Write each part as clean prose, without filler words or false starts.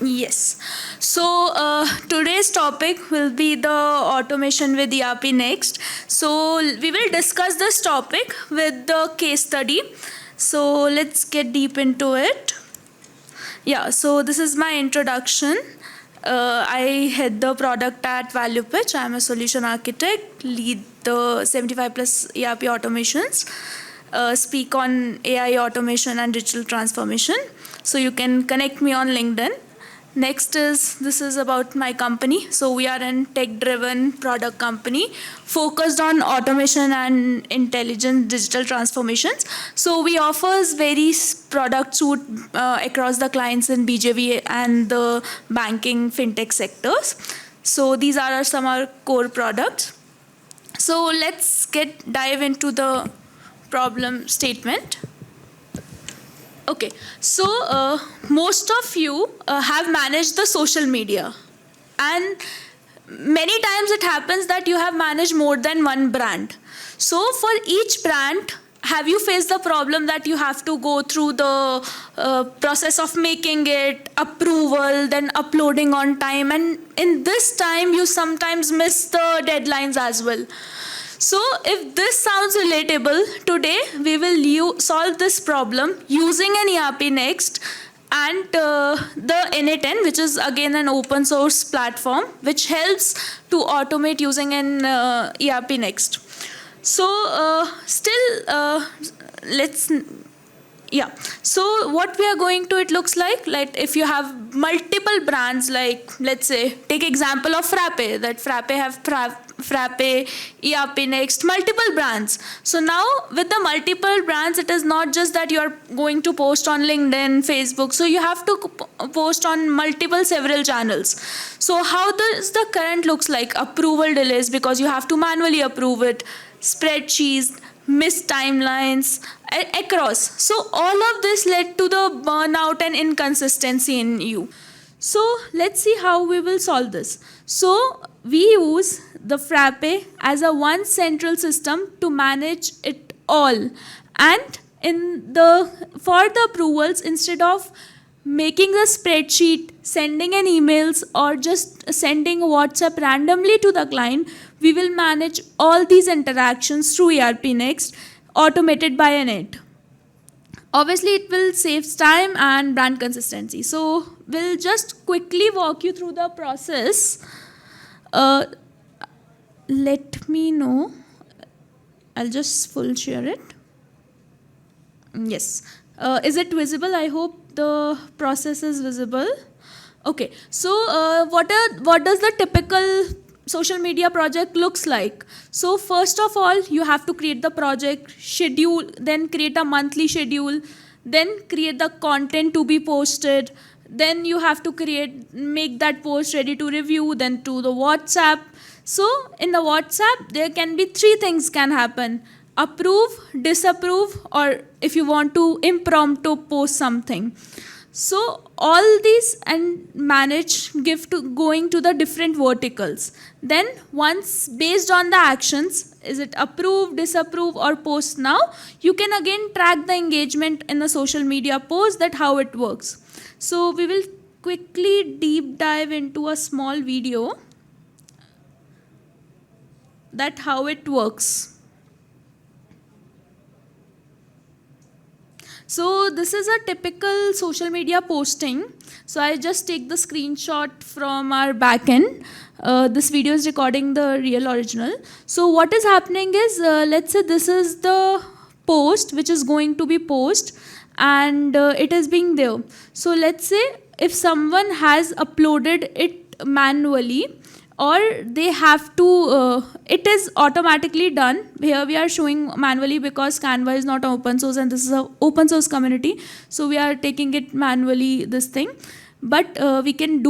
Yes. So today's topic will be the automation with ERPNext. So we will discuss this topic with the case study. So let's get deep into it. Yeah, so this is my introduction. I head the product at Value Pitch. I'm a solution architect, lead the 75 plus ERP automations, speak on AI automation and digital transformation. So you can connect me on LinkedIn. Next is this is about my company. So we are a tech-driven product company focused on automation and intelligent digital transformations. So we offers various product suite across the clients in BJV and the banking fintech sectors. So these are some of our core products. So let's dive into the problem statement. Okay, so most of you have managed the social media, and many times it happens that you have managed more than one brand. So for each brand, have you faced the problem that you have to go through the process of making it, approval, then uploading on time, and in this time you sometimes miss the deadlines as well. So if this sounds relatable, today we will solve this problem using an ERPNext and the N8N, which is again an open source platform, which helps to automate using an ERPNext. So let's yeah. So what we are going to, it looks like if you have multiple brands, like let's say take example of Frappe, that Frappe have Frappe, ERPNext, multiple brands. So now with the multiple brands, it is not just that you are going to post on LinkedIn, Facebook. So you have to post on several channels. So how does the current looks like? Approval delays because you have to manually approve it, spreadsheets, missed timelines across. So all of this led to the burnout and inconsistency in you. So let's see how we will solve this. So we use the Frappe as a one central system to manage it all. And for the approvals, instead of making a spreadsheet, sending an emails, or just sending WhatsApp randomly to the client, we will manage all these interactions through ERPNext, automated by an it. Obviously, it will save time and brand consistency. So we'll just quickly walk you through the process. Let me know. I'll just full share it. Yes. Is it visible? I hope the process is visible. Okay. So what does the typical social media project looks like? So first of all, you have to create the project schedule, then create a monthly schedule, then create the content to be posted, then you have to make that post ready to review, then to the WhatsApp. So in the WhatsApp, there can be three things can happen: approve, disapprove, or if you want to impromptu post something. So all these and manage going to the different verticals. Then once based on the actions, is it approve, disapprove, or post now, you can again track the engagement in the social media post, that how it works. So we will quickly deep dive into a small video that how it works. So this is a typical social media posting. So I just take the screenshot from our backend. This video is recording the real original. So what is happening is, let's say this is the post which is going to be post, and it is being there. So let's say if someone has uploaded it manually, or they have to, it is automatically done. Here we are showing manually because Canva is not open source and this is an open source community. So we are taking it manually, this thing. But we can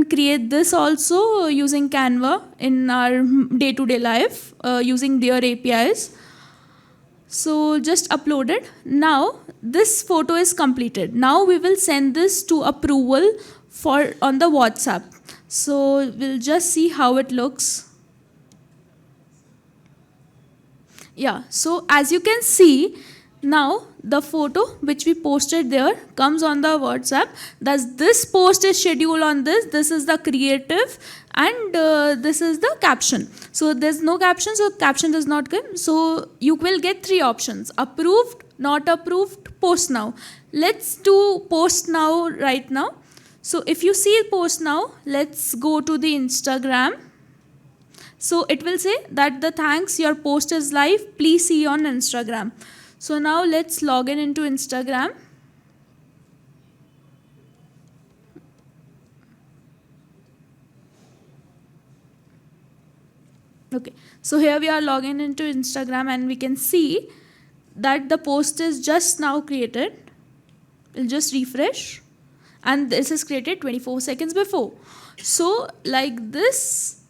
create this also using Canva in our day-to-day life using their APIs. So just upload it. Now this photo is completed. Now we will send this to approval on the WhatsApp. So we'll just see how it looks. Yeah, so as you can see, Now the photo which we posted there comes on the WhatsApp. Thus this post is scheduled on this is the creative, and this is the caption. So there's no caption, so caption does not come. So you will get 3 options: approved, not approved, post now. Let's do post now right now. So if you see post now, let's go to the Instagram. So it will say that the thanks, your post is live, please see on Instagram. So now let's log in into Instagram. Okay, so here we are logging into Instagram, and we can see that the post is just now created. We'll just refresh, and this is created 24 seconds before. So like this,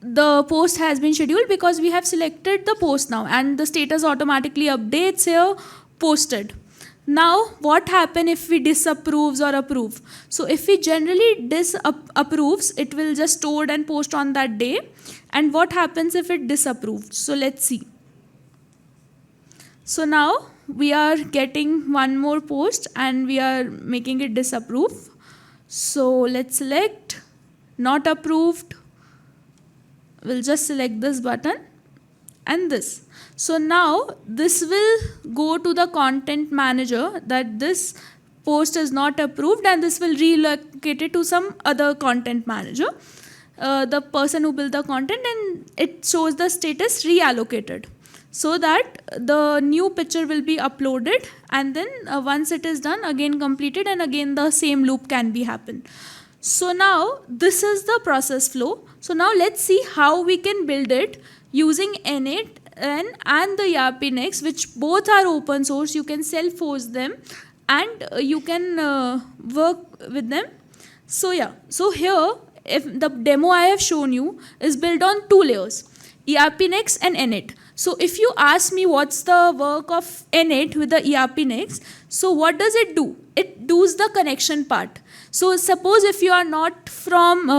the post has been scheduled because we have selected the post now, and the status automatically updates here, posted. Now what happens if we disapproves or approve? So if we generally disapproves, it will just stored and post on that day. And what happens if it disapproves? So let's see. So now we are getting one more post, and we are making it disapprove. So let's select not approved. We'll just select this button and this. So now this will go to the content manager that this post is not approved, and this will relocate it to some other content manager, the person who built the content, and it shows the status reallocated, so that the new picture will be uploaded, and then once it is done, again completed, and again the same loop can be happen. So now this is the process flow. So now let's see how we can build it using N8 and the ERPNext, which both are open source. You can self-host them, and you can work with them. So yeah, so here, if the demo I have shown you is built on 2 layers, ERPNext and N8. So if you ask me what's the work of N8 with the ERPNext, so what does it do? It does the connection part. So suppose if you are not from,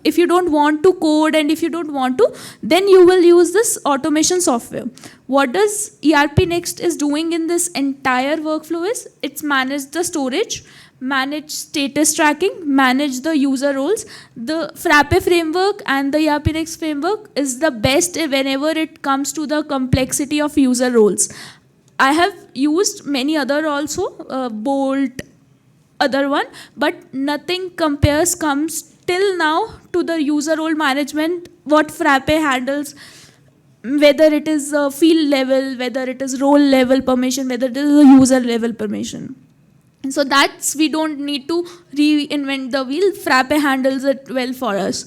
if you don't want to code, and if you don't want to, then you will use this automation software. What does ERPNext is doing in this entire workflow is, it's manage the storage, manage status tracking, manage the user roles. The Frappe framework and the ERPNext framework is the best whenever it comes to the complexity of user roles. I have used many other also, Bolt, other one, but nothing comes till now to the user role management, what Frappe handles, whether it is a field level, whether it is role level permission, whether it is a user level permission. So that's, we don't need to reinvent the wheel. Frappe handles it well for us.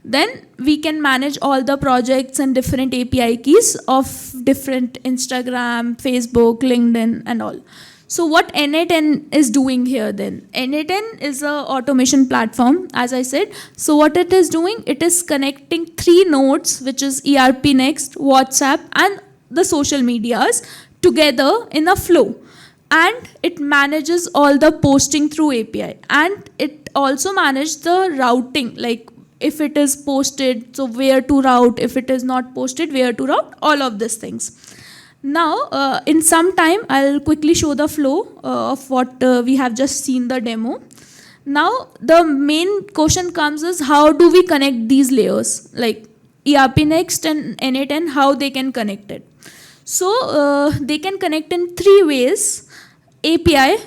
Then we can manage all the projects and different API keys of different Instagram, Facebook, LinkedIn, and all. So what N8N is doing here then? N8N is an automation platform, as I said. So what it is doing, it is connecting 3 nodes, which is ERPNext, WhatsApp, and the social medias together in a flow. And it manages all the posting through API. And it also manages the routing, like if it is posted, so where to route, if it is not posted, where to route, all of these things. Now, in some time, I'll quickly show the flow of what we have just seen the demo. Now, the main question comes is, how do we connect these layers? Like ERPNext and N8N, how they can connect it? So, they can connect in 3 ways. API,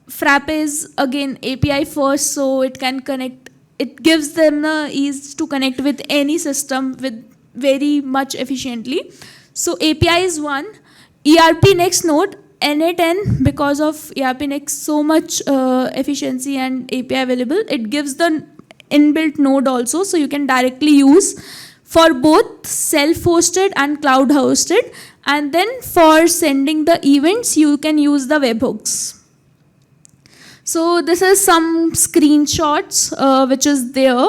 Frappe is again API first, so it can connect, it gives them the ease to connect with any system with very much efficiently. So API is one. ERPNext node, N8N, because of ERPNext so much efficiency and API available, it gives the inbuilt node also, so you can directly use for both self-hosted and cloud-hosted. And then for sending the events, you can use the webhooks. So this is some screenshots which is there.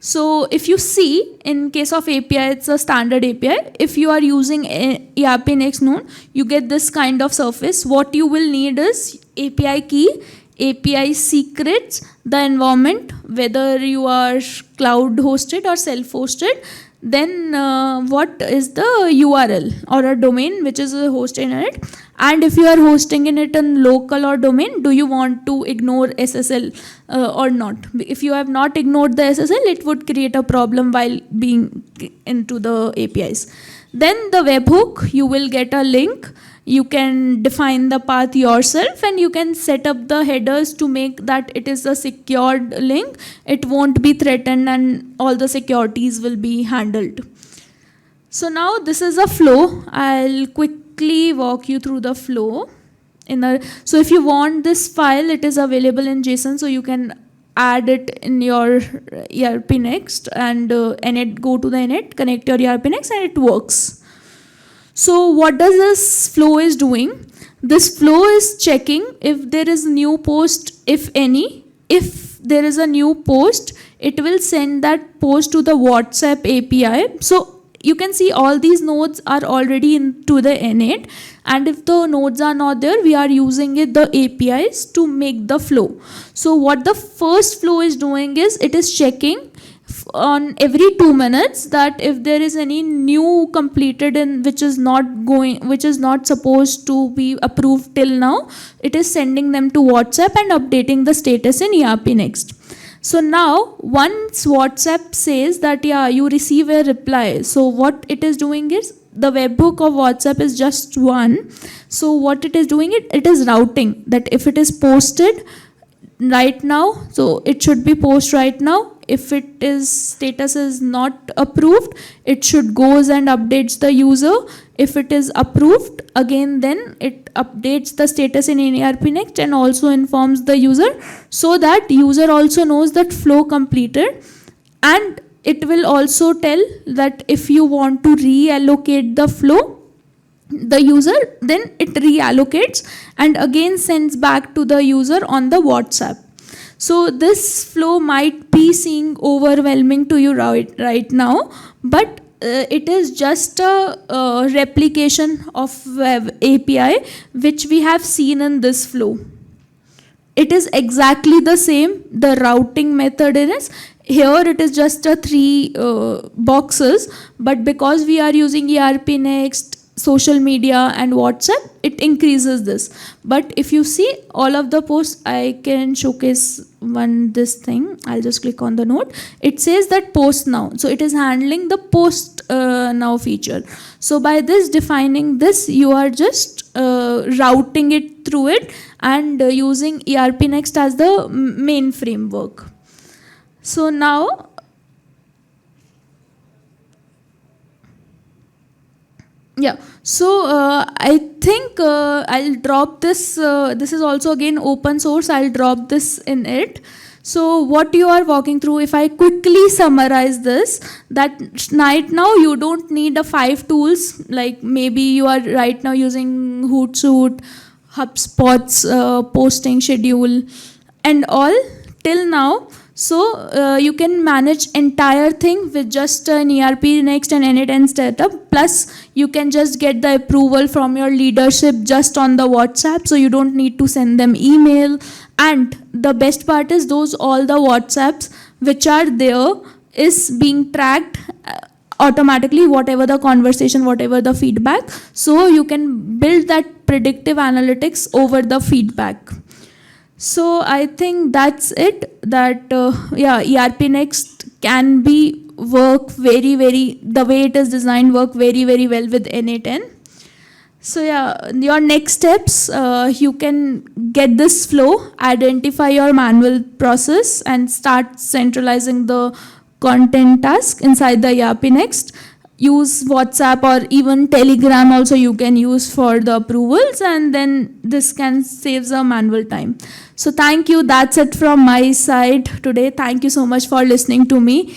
So if you see, in case of API, it's a standard API. If you are using ERPNext node, you get this kind of surface. What you will need is API key, API secrets, the environment, whether you are cloud hosted or self-hosted, then what is the URL or a domain which is hosted in it, and if you are hosting in it in local or domain, do you want to ignore SSL or not? If you have not ignored the SSL, it would create a problem while being into the APIs. Then the webhook, you will get a link. You can define the path yourself, and you can set up the headers to make that it is a secured link. It won't be threatened, and all the securities will be handled. So now this is a flow. I'll quickly walk you through the flow. So if you want this file, it is available in JSON, so you can add it in your ERPNext and init, go to the init, connect your ERPNext, and it works. So what does this flow is doing? This flow is checking if there is new post, if any. If there is a new post, it will send that post to the WhatsApp API. So you can see all these nodes are already into the init, and if the nodes are not there, we are using the APIs to make the flow. So what the first flow is doing is it is checking on every 2 minutes that if there is any new completed in which is not supposed to be approved till now, it is sending them to WhatsApp and updating the status in ERPNext. So now once WhatsApp says that you receive a reply, so what it is doing is the webhook of WhatsApp is just one. So what it is doing, it is routing that if it is posted right now, so it should be post right now. If it is status is not approved, it should goes and updates the user. If it is approved, again then it updates the status in ERPNext and also informs the user, so that user also knows that flow completed. And it will also tell that if you want to reallocate the flow, the user, then it reallocates and again sends back to the user on the WhatsApp. So this flow might be seeming overwhelming to you right now, but it is just a replication of web API which we have seen in this flow. It is exactly the same. The routing method is here. It is just a 3 boxes, but because we are using ERPNext, social media and WhatsApp, it increases this. But if you see all of the posts, I can showcase this thing. I'll just click on the node. It says that post now. So it is handling the post now feature. So by this defining this, you are just routing it through it and using ERPNext as the main framework. So now so I think I'll drop this. This is also again open source. I'll drop this in it. So what you are walking through, if I quickly summarize this, that right now you don't need 5 tools, like maybe you are right now using Hootsuite, HubSpot's posting schedule and all till now. So you can manage entire thing with just an ERPNext and init and setup. Plus you can just get the approval from your leadership just on the WhatsApp, so you don't need to send them email. And the best part is all the WhatsApps which are there is being tracked automatically, whatever the conversation, whatever the feedback. So you can build that predictive analytics over the feedback. So I think that's it. That ERPNext can be work very the way it is designed, work very well with N8N. So your next steps, you can get this flow, identify your manual process and start centralizing the content task inside the ERPNext. Use WhatsApp or even Telegram also you can use for the approvals, and then this can save a manual time. So thank you. That's it from my side today. Thank you so much for listening to me.